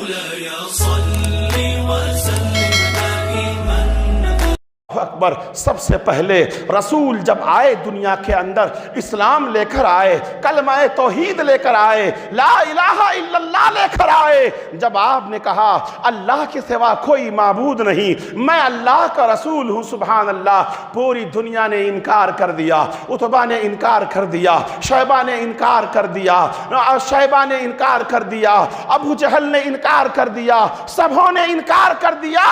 مولاي صل وسلم دائما. اکبر. سب سے پہلے رسول جب آئے دنیا کے اندر اسلام لے کر آئے, کلمہ توحید لے کر آئے, لا الہ الا اللہ لے کر آئے. جب آپ نے کہا اللہ کے سوا کوئی معبود نہیں, میں اللہ کا رسول ہوں, سبحان اللہ, پوری دنیا نے انکار کر دیا. عتبہ نے انکار کر دیا, شیبہ نے انکار کر دیا, شیبہ نے انکار کر دیا, ابو جہل نے انکار کر دیا, سبھوں نے انکار کر دیا,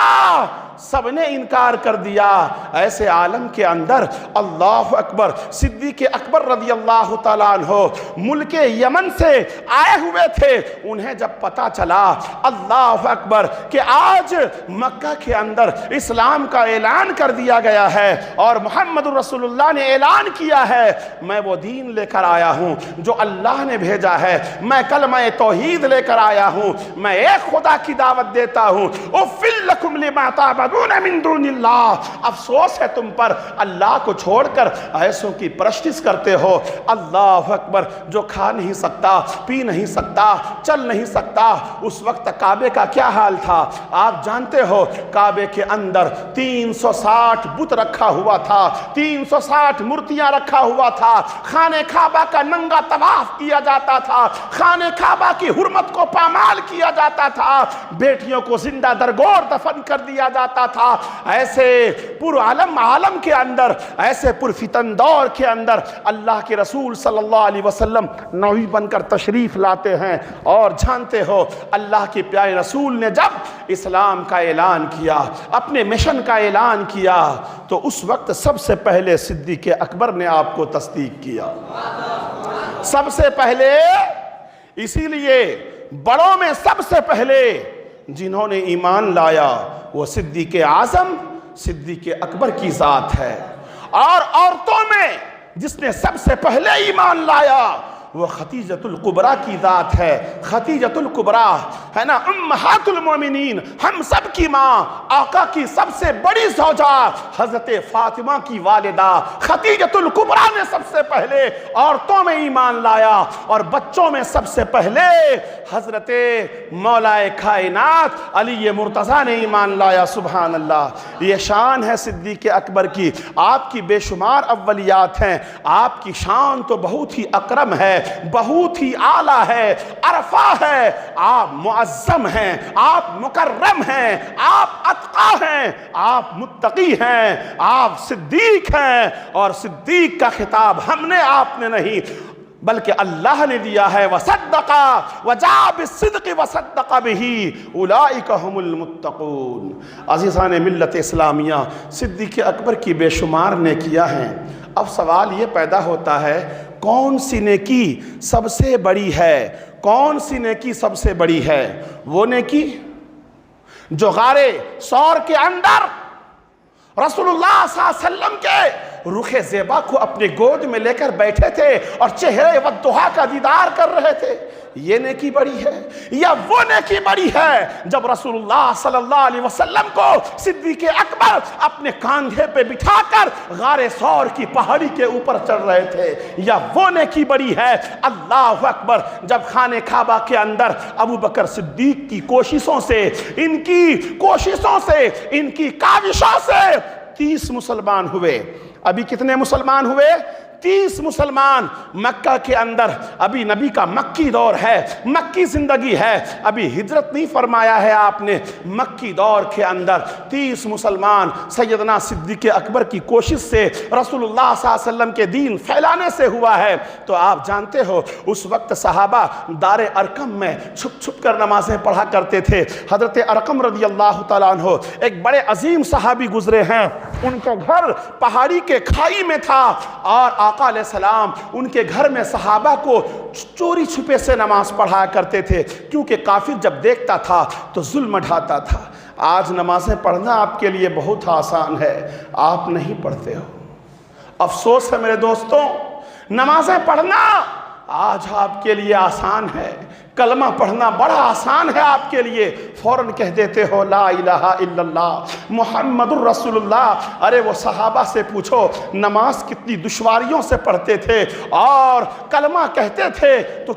سب نے انکار کر دیا. ایسے عالم کے اندر اللہ اکبر, صدیق اکبر رضی اللہ تعالیٰ عنہ ملک یمن سے آئے ہوئے تھے. انہیں جب پتا چلا اللہ اکبر کہ آج مکہ کے اندر اسلام کا اعلان کر دیا گیا ہے اور محمد رسول اللہ نے اعلان کیا ہے, میں وہ دین لے کر آیا ہوں جو اللہ نے بھیجا ہے, میں کلمہ توحید لے کر آیا ہوں, میں ایک خدا کی دعوت دیتا ہوں. اُفِّل لَكُمْ لِمَا تعبدون من دون اللہ, افسوس ہے تم پر اللہ کو چھوڑ کر ایسوں کی پرستش کرتے ہو. اللہ اکبر. جو کھا نہیں سکتا, پی نہیں سکتا, چل نہیں سکتا, اس وقت کعبے کا کیا حال تھا آپ جانتے ہو. کعبے کے اندر 360 بت رکھا ہوا تھا, 360 مورتیاں رکھا ہوا تھا, خانہ کعبہ کا ننگا طواف کیا جاتا تھا, خانہ کعبہ کی حرمت کو پامال کیا جاتا تھا, بیٹیوں کو زندہ درگور دفن کر دیا جاتا تھا. ایسے پر عالم کے اندر, ایسے پر فتن دور کے اندر اللہ کے رسول صلی اللہ علیہ وسلم نبی بن کر تشریف لاتے ہیں. اور جانتے ہو اللہ کے پیارے رسول نے جب اسلام کا اعلان کیا, اپنے مشن کا اعلان کیا, تو اس وقت سب سے پہلے صدیق اکبر نے آپ کو تصدیق کیا, سب سے پہلے. اسی لیے بڑوں میں سب سے پہلے جنہوں نے ایمان لایا وہ صدیق اعظم صدیق اکبر کی ذات ہے. اور عورتوں میں جس نے سب سے پہلے ایمان لایا وہ خدیجۃ الکبریٰ کی ذات ہے. خدیجۃ الکبریٰ ہے نا, امہات المومنین, ہم سب کی ماں, آقا کی سب سے بڑی زوجہ حضرت فاطمہ کی والدہ خدیجۃ الکبریٰ نے سب سے پہلے عورتوں میں ایمان لایا. اور بچوں میں سب سے پہلے حضرت مولائے کائنات علی مرتضیٰ نے ایمان لایا. سبحان اللہ. یہ شان ہے صدیق اکبر کی. آپ کی بے شمار اولیات ہیں, آپ کی شان تو بہت ہی اکرم ہے, بہت ہی اعلیٰ ہے, عرفہ ہے. آپ معظم ہیں, آپ مکرم ہیں, آپ اتقی ہیں, آپ متقی ہیں, آپ صدیق ہیں. اور صدیق کا خطاب ہم نے, آپ نے نہیں, بلکہ اللہ نے دیا ہے. وَصَدَّقَ وَجَاءَ بِالصِّدْقِ وَصَدَّقَ بِهِ أُولَٰئِكَ هُمُ الْمُتَّقُونَ. عزیزان ملت اسلامیہ, صدیق اکبر کی بے شمار نیکیاں ہیں. اب سوال یہ پیدا ہوتا ہے کون سی نیکی سب سے بڑی ہے, کون سی نیکی سب سے بڑی ہے؟ وہ نیکی جو غار ثور کے اندر رسول اللہ صلی اللہ علیہ وسلم کے رخ زیبا کو اپنے گود میں لے کر بیٹھے تھے اور چہرے والضحیٰ کا دیدار کر رہے تھے, یہ نیکی بڑی ہے؟ یا وہ نیکی بڑی ہے جب رسول اللہ صلی اللہ علیہ وسلم کو صدیق اکبر اپنے کاندھے پہ بٹھا کر غار ثور کی پہاڑی کے اوپر چڑھ رہے تھے؟ یا وہ نیکی بڑی ہے اللہ اکبر جب خانہ کعبہ کے اندر ابو بکر صدیق کی کوششوں سے, ان کی کوششوں سے, ان کی کاوشوں سے 30 مسلمان ہوئے. ابھی کتنے مسلمان ہوئے؟ 30 مسلمان. مکہ کے اندر ابھی نبی کا مکی دور ہے, مکی زندگی ہے, ابھی ہجرت نہیں فرمایا ہے آپ نے. مکی دور کے اندر 30 مسلمان سیدنا صدیق اکبر کی کوشش سے, رسول اللہ صلی اللہ علیہ وسلم کے دین پھیلانے سے ہوا ہے. تو آپ جانتے ہو اس وقت صحابہ دار ارقم میں چھپ چھپ کر نمازیں پڑھا کرتے تھے. حضرت ارقم رضی اللہ تعالیٰ عنہ ایک بڑے عظیم صحابی گزرے ہیں, ان کا گھر پہاڑی کے کھائی میں تھا اور آقا علیہ السلام ان کے گھر میں صحابہ کو چوری چھپے سے نماز پڑھایا کرتے تھے, کیونکہ کافر جب دیکھتا تھا تو ظلم ڈھاتا تھا. آج نمازیں پڑھنا آپ کے لیے بہت آسان ہے, آپ نہیں پڑھتے ہو. افسوس ہے میرے دوستوں, نمازیں پڑھنا آج آپ کے لیے آسان ہے, کلمہ پڑھنا بڑا آسان ہے آپ کے لیے، فوراً کہہ دیتے ہو لا الہ الا اللہ محمد الرسول اللہ۔ ارے وہ صحابہ سے پوچھو نماز کتنی دشواریوں سے پڑھتے تھے اور کلمہ کہتے تھے تو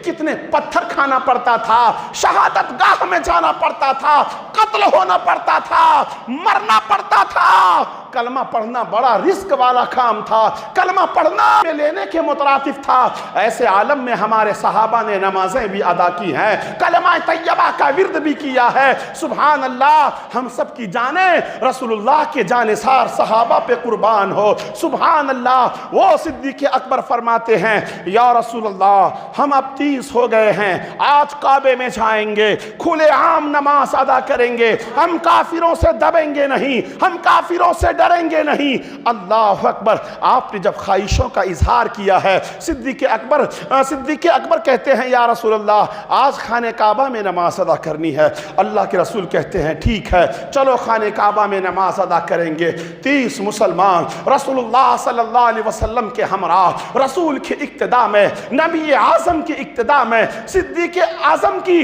کتنے پتھر کھانا پڑتا تھا، شہادت گاہ میں جانا پڑتا تھا، قتل ہونا پڑتا تھا، مرنا پڑتا تھا۔ کلمہ پڑھنا بڑا رزق والا کام تھا، کلمہ پڑھنا لینے کے مترادف تھا۔ ایسے عالم میں ہمارے صحابہ نے نمازیں بھی ادا کی ہیں، کلمہ طیبہ کا ورد بھی کیا ہے۔ سبحان اللہ، ہم سب کی جانیں رسول اللہ کے جانثار صحابہ پہ قربان ہو۔ سبحان اللہ، وہ صدیق اکبر فرماتے ہیں یا رسول اللہ ہم اب 30 ہو گئے ہیں، آج کعبے میں جائیں گے، کھلے عام نماز ادا کریں گے، ہم کافروں سے دبیں گے نہیں، ہم کافروں سے ڈریں گے نہیں۔ اللہ اکبر، آپ نے جب خواہشوں کا اظہار کیا ہے، صدیق اکبر کہتے ہیں یا رسول اللہ آج خانہ کعبہ میں نماز ادا کرنی ہے۔ اللہ کے رسول کہتے ہیں ٹھیک ہے چلو خانہ کعبہ میں نماز ادا کریں گے۔ 30 مسلمان رسول اللہ صلی اللہ علیہ وسلم کے ہمراہ، رسول کی اقتداء میں، نبی اعظم کی اقتداء میں، صدیق اعظم کی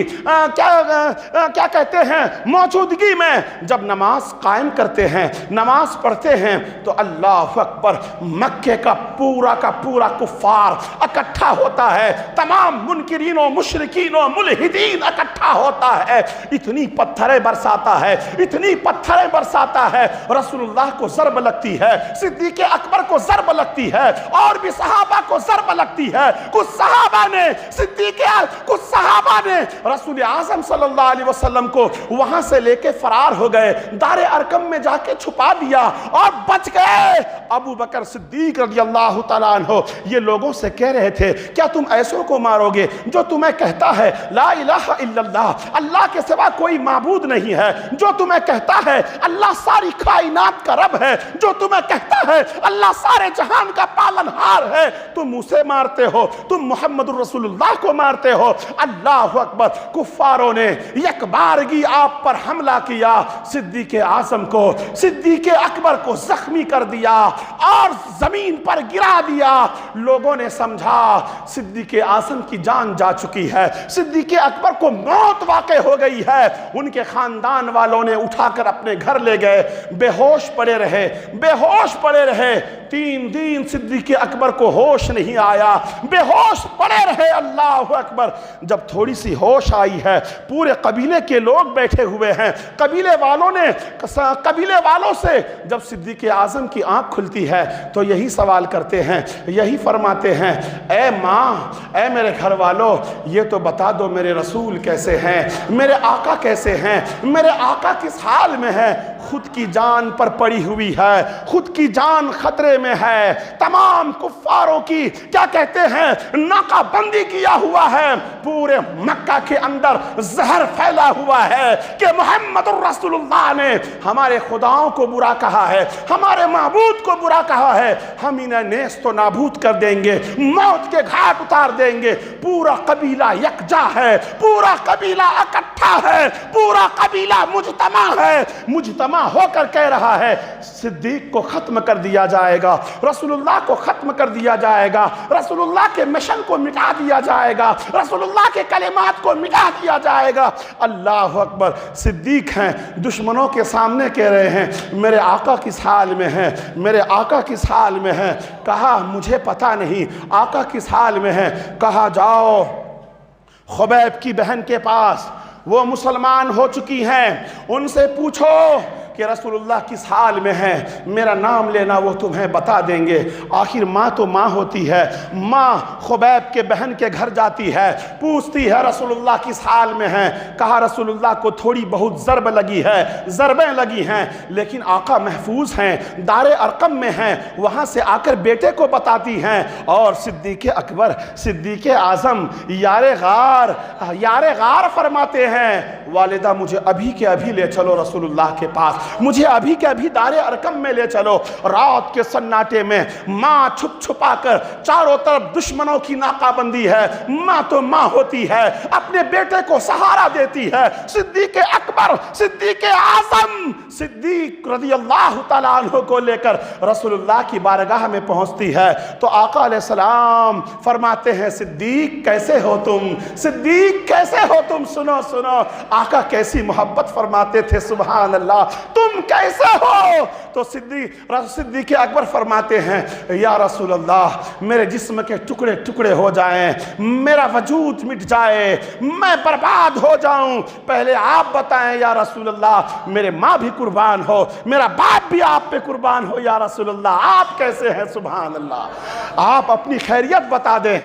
کیا کہتے ہیں موجودگی میں جب نماز قائم کرتے ہیں، نماز پڑھتے ہیں تو اللہ اکبر، مکے کا پورا کفار اکٹھا ہوتا ہے، تمام منکرین و مشرکین و ملحدین اکٹھا ہوتا ہے، اتنی پتھریں برساتا ہے، اتنی پتھریں برساتا ہے، رسول اللہ کو ضرب لگتی ہے، صدیق اکبر کو ضرب لگتی ہے، اور بھی صحابہ کو ضرب لگتی ہے۔ کچھ صحابہ نے رسول اعظم صلی اللہ علیہ وسلم کو وہاں سے لے کے فرار ہو گئے، دار ارقم میں جا کے چھپا دیا اور بچ گئے۔ ابو بکر صدیق رضی اللہ تعالیٰ عنہ یہ لوگوں سے کہہ رہے تھے کیا تم ایسوں کو مارو گے جو تمہیں کہتا ہے لا الہ الا اللہ، اللہ کے سوا کوئی معبود نہیں ہے، جو تمہیں کہتا ہے اللہ ساری کائنات کا رب ہے، جو تمہیں کہتا ہے اللہ سارے جہان کا پالنہار ہے، تم اسے مارتے ہو، تم محمد الرسول اللہ کو مارتے ہو۔ اللہ اکبر، کفاروں نے یک بارگی آپ پر حملہ کیا، صدیق اعظم کو، صدیق اکبر کو زخمی کر دیا اور زمین پر گرا دیا۔ لوگوں نے سمجھا صدیق اعظم کی جان جا چکی ہے، صدیق اکبر کو موت واقع ہو گئی ہے۔ ان کے خاندان والوں نے اٹھا کر اپنے گھر لے گئے، بے ہوش پڑے رہے 3 دن صدیق اکبر کو ہوش نہیں آیا، بے ہوش پڑے رہے۔ اللہ اکبر، جب تھوڑی سی ہوش آئی ہے، پورے قبیلے کے لوگ بیٹھے ہوئے ہیں، قبیلے والوں سے جب صدیق اعظم کی آنکھ کھلتی ہے تو یہی سوال کرتے ہیں، یہی فرماتے ہیں اے ماں، اے میرے گھر والوں، یہ تو بتا دو میرے رسول کیسے ہیں، میرے آقا کیسے ہیں، میرے آقا کس حال میں ہے؟ خود کی جان پر پڑی ہوئی ہے، خود کی جان خطرے میں ہے، تمام کفاروں کی کیا کہتے ہیں ناکہ بندی کیا ہوا ہے، پورے مکہ کے اندر زہر پھیلا ہوا ہے کہ محمد الرسول اللہ نے ہمارے خداؤں کو برا کہا ہے، ہمارے معبود کو برا کہا ہے، ہم انہیں نیست و نابود کر دیں گے، موت کے گھاٹ اتار دیں گے۔ پورا قبیلہ یکجا ہے، پورا قبیلہ اکٹھا ہے، پورا قبیلہ مجتمع ہو کر کہہ رہا ہے صدیق کو ختم کر دیا جائے گا، رسول اللہ کو ختم کر دیا جائے گا، رسول اللہ کے مشن کو مٹا دیا جائے گا، رسول اللہ کے کلمات کو مٹا دیا جائے گا۔ اللہ اکبر، صدیق ہیں، دشمنوں کے سامنے کہہ رہے ہیں میرے آقا کس حال میں ہیں، میرے آقا کس حال میں ہیں؟ کہا مجھے پتہ نہیں آقا کس حال میں ہیں۔ کہا جاؤ خبیب کی بہن کے پاس، وہ مسلمان ہو چکی ہیں، ان سے پوچھو کہ رسول اللہ کس حال میں ہے، میرا نام لینا وہ تمہیں بتا دیں گے۔ آخر ماں تو ماں ہوتی ہے، ماں خبیب کے بہن کے گھر جاتی ہے، پوچھتی ہے رسول اللہ کس حال میں ہیں۔ کہا رسول اللہ کو تھوڑی بہت ضربیں لگی ہیں، لیکن آقا محفوظ ہیں، دار ارقم میں ہیں، وہاں سے آ کر بیٹے کو بتاتی ہیں۔ اور صدیق اکبر، صدیق اعظم یار غار فرماتے ہیں والدہ مجھے ابھی کے ابھی لے چلو رسول اللہ کے پاس۔ مجھے ابھی کے ابھی دار ارقم میں لے چلو۔ رات کے سناٹے میں ماں چھپ چھپا کر، چاروں طرف دشمنوں کی ناکہ بندی ہے، ماں تو ماں ہوتی ہے، اپنے بیٹے کو سہارا دیتی ہے۔ صدیق اکبر، صدیق اعظم، صدیق رضی اللہ تعالیٰ عنہ کو لے کر رسول اللہ کی بارگاہ میں پہنچتی ہے تو آقا علیہ السلام فرماتے ہیں صدیق کیسے ہو تم، صدیق کیسے ہو تم، سنو سنو آقا کیسی محبت فرماتے تھے، سبحان اللہ، تم کیسے ہو؟ تو صدیق اکبر فرماتے ہیں یا رسول اللہ میرے جسم کے ٹکڑے ٹکڑے ہو جائیں، میرا وجود مٹ جائے، میں برباد ہو جاؤں، پہلے آپ بتائیں یا رسول اللہ، میرے ماں بھی قربان ہو، میرا باپ بھی آپ پہ قربان ہو یا رسول اللہ، آپ کیسے ہیں؟ سبحان اللہ، آپ اپنی خیریت بتا دیں۔